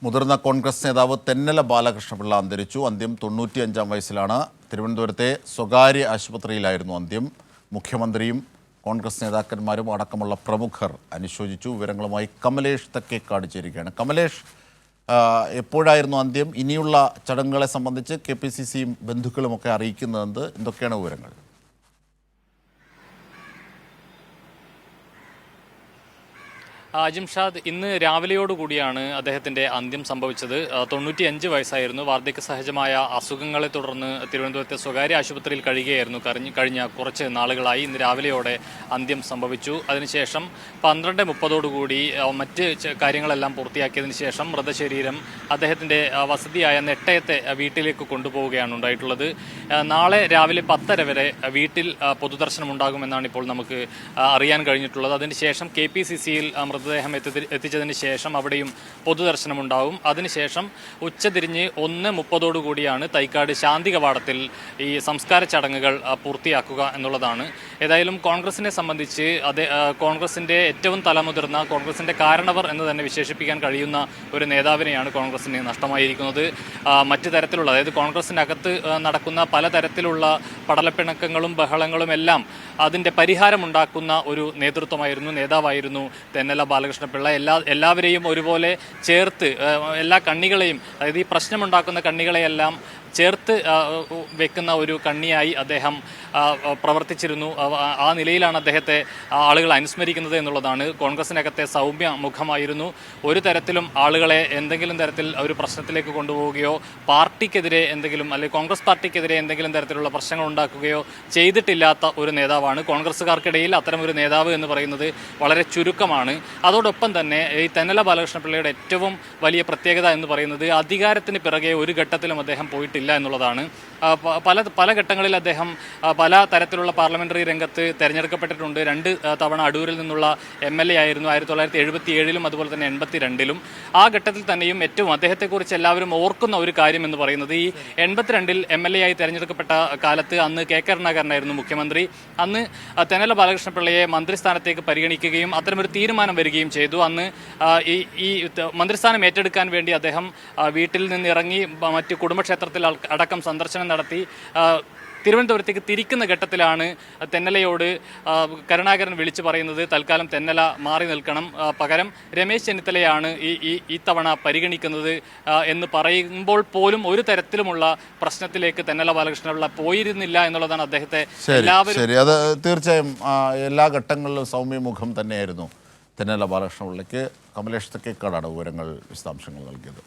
മുതിർന്ന കോൺഗ്രസ് നേതാവ് തെന്നല ബാലകൃഷ്ണപിള്ള അന്തരിച്ചു. അന്ത്യം 95-ാം വയസ്സിലാണ്. തിരുവനന്തപുരത്തെ സ്വകാര്യ ആശുപത്രിയിലായിരുന്നു അന്ത്യം. മുഖ്യമന്ത്രിയും കോൺഗ്രസ് നേതാക്കന്മാരും അടക്കമുള്ള പ്രമുഖർ അനുശോചിച്ചു. വിവരങ്ങളുമായി കമലേഷ് തെക്കേക്കാട് ചേരുകയാണ്. കമലേഷ്, എപ്പോഴായിരുന്നു അന്ത്യം? ഇനിയുള്ള ചടങ്ങുകളെ സംബന്ധിച്ച് KPCCയും ബന്ധുക്കളുമൊക്കെ അറിയിക്കുന്നത് എന്തൊക്കെയാണ് വിവരങ്ങൾ? ജിംഷാദ്, ഇന്ന് രാവിലെയോടുകൂടിയാണ് അദ്ദേഹത്തിൻ്റെ അന്ത്യം സംഭവിച്ചത്. 95 വയസ്സായിരുന്നു. വാർദ്ധക്യ സഹജമായ അസുഖങ്ങളെ തുടർന്ന് തിരുവനന്തപുരത്തെ സ്വകാര്യ ആശുപത്രിയിൽ കഴിയുകയായിരുന്നു കഴിഞ്ഞ കുറച്ച് നാളുകളായി. ഇന്ന് രാവിലെയോടെ അന്ത്യം സംഭവിച്ചു. അതിനുശേഷം 12:30 മറ്റ് കാര്യങ്ങളെല്ലാം പൂർത്തിയാക്കിയതിനു ശേഷം മൃതശരീരം അദ്ദേഹത്തിൻ്റെ വസതിയായ നെട്ടയത്തെ വീട്ടിലേക്ക് കൊണ്ടുപോവുകയാണ് ഉണ്ടായിട്ടുള്ളത്. നാളെ രാവിലെ 10:30 വരെ വീട്ടിൽ പൊതുദർശനം ഉണ്ടാകുമെന്നാണ് ഇപ്പോൾ നമുക്ക് അറിയാൻ കഴിഞ്ഞിട്ടുള്ളത്. അതിനുശേഷം KPCCയിൽ മൃതദേഹം എത്തിച്ചതിന് ശേഷം അവിടെയും പൊതുദർശനമുണ്ടാവും. അതിനുശേഷം ഉച്ചതിരിഞ്ഞ് 1:30 തൈക്കാട് ശാന്തി കവാടത്തിൽ ഈ സംസ്കാര ചടങ്ങുകൾ പൂർത്തിയാക്കുക എന്നുള്ളതാണ്. ഏതായാലും കോൺഗ്രസിനെ സംബന്ധിച്ച് കോൺഗ്രസിൻ്റെ ഏറ്റവും തലമുതിർന്ന, കോൺഗ്രസിൻ്റെ കാരണവർ എന്ന് തന്നെ വിശേഷിപ്പിക്കാൻ കഴിയുന്ന ഒരു നേതാവിനെയാണ് കോൺഗ്രസിന് നഷ്ടമായിരിക്കുന്നത്. മറ്റു തരത്തിലുള്ള, അതായത് കോൺഗ്രസിനകത്ത് നടക്കുന്ന പലതരത്തിലുള്ള പടലപ്പിണക്കങ്ങളും ബഹളങ്ങളും എല്ലാം അതിൻ്റെ പരിഹാരമുണ്ടാക്കുന്ന ഒരു നേതാവായിരുന്നു തെന്നല ബാലകൃഷ്ണപിള്ള. എല്ലാവരെയും ഒരുപോലെ ചേർത്ത്, എല്ലാ കണ്ണികളെയും, അതായത് ഈ പ്രശ്നമുണ്ടാക്കുന്ന കണ്ണികളെയെല്ലാം ചേർത്ത് വെക്കുന്ന ഒരു കണ്ണിയായി അദ്ദേഹം പ്രവർത്തിച്ചിരുന്നു. ആ നിലയിലാണ് അദ്ദേഹത്തെ ആളുകൾ അനുസ്മരിക്കുന്നത് എന്നുള്ളതാണ്. കോൺഗ്രസിനകത്തെ സൗമ്യ മുഖമായിരുന്നു. ഒരു തരത്തിലും ആളുകളെ എന്തെങ്കിലും തരത്തിൽ ഒരു പ്രശ്നത്തിലേക്ക് കൊണ്ടുപോവുകയോ പാർട്ടിക്കെതിരെ എന്തെങ്കിലും, അല്ലെങ്കിൽ കോൺഗ്രസ് പാർട്ടിക്കെതിരെ എന്തെങ്കിലും തരത്തിലുള്ള പ്രശ്നങ്ങൾ ഉണ്ടാക്കുകയോ ചെയ്തിട്ടില്ലാത്ത ഒരു നേതാവാണ്. കോൺഗ്രസ്സുകാർക്കിടയിൽ അത്തരമൊരു നേതാവ് എന്ന് പറയുന്നത് വളരെ ചുരുക്കമാണ്. അതോടൊപ്പം തന്നെ ഈ തെന്നല ബാലകൃഷ്ണപിള്ളയുടെ ഏറ്റവും വലിയ പ്രത്യേകത എന്ന് പറയുന്നത് അധികാരത്തിന് പിറകെ ഒരു ഘട്ടത്തിലും അദ്ദേഹം പോയിട്ടില്ല എന്നുള്ളതാണ്. പല ഘട്ടങ്ങളിൽ അദ്ദേഹം പല തരത്തിലുള്ള പാർലമെന്ററി രംഗത്ത് തെരഞ്ഞെടുക്കപ്പെട്ടിട്ടുണ്ട്. 2 തവണ അടൂരിൽ നിന്നുള്ള MLA ആയിരുന്നു. 1977-ലും അതുപോലെ തന്നെ 82-ലും. ആ ഘട്ടത്തിൽ തന്നെയും ഏറ്റവും അദ്ദേഹത്തെക്കുറിച്ച് എല്ലാവരും ഓർക്കുന്ന ഒരു കാര്യം എന്ന് പറയുന്നത്, ഈ 82-ൽ MLA ആയി തെരഞ്ഞെടുക്കപ്പെട്ട കാലത്ത് അന്ന് K കരുണാകരനായിരുന്നു മുഖ്യമന്ത്രി. അന്ന് തെന്നല ബാലകൃഷ്ണപിള്ളയെ മന്ത്രിസ്ഥാനത്തേക്ക് പരിഗണിക്കുകയും അത്തരമൊരു തീരുമാനം വരികയും ചെയ്തു. അന്ന് ഈ മന്ത്രിസ്ഥാനം ഏറ്റെടുക്കാൻ വേണ്ടി അദ്ദേഹം വീട്ടിൽ നിന്നിറങ്ങി മറ്റ് കുടുംബക്ഷേത്രത്തിൽ അടക്കം സന്ദർശനം നടത്തി തിരുവനന്തപുരത്തേക്ക് തിരിക്കുന്ന ഘട്ടത്തിലാണ് തെന്നലയോട് കരുണാകരൻ വിളിച്ചു പറയുന്നത്, തൽക്കാലം തെന്നല മാറി നിൽക്കണം, പകരം രമേശ് ചെന്നിത്തലയാണ് ഈ തവണ പരിഗണിക്കുന്നത് എന്ന് പറയുമ്പോൾ പോലും ഒരു തരത്തിലുമുള്ള പ്രശ്നത്തിലേക്ക് തെന്നല ബാലകൃഷ്ണപിള്ള പോയിരുന്നില്ല എന്നുള്ളതാണ് അദ്ദേഹത്തെ എല്ലാവരും. ശരി, അത് തീർച്ചയായും എല്ലാ ഘട്ടങ്ങളിലും സൗമ്യമുഖം തന്നെയായിരുന്നു തെന്നല ബാലകൃഷ്ണപിള്ളയ്ക്ക്. കമലേഷ് തെക്കേക്കാടാണ് വിവരങ്ങൾ, വിശദാംശങ്ങൾ നൽകിയത്.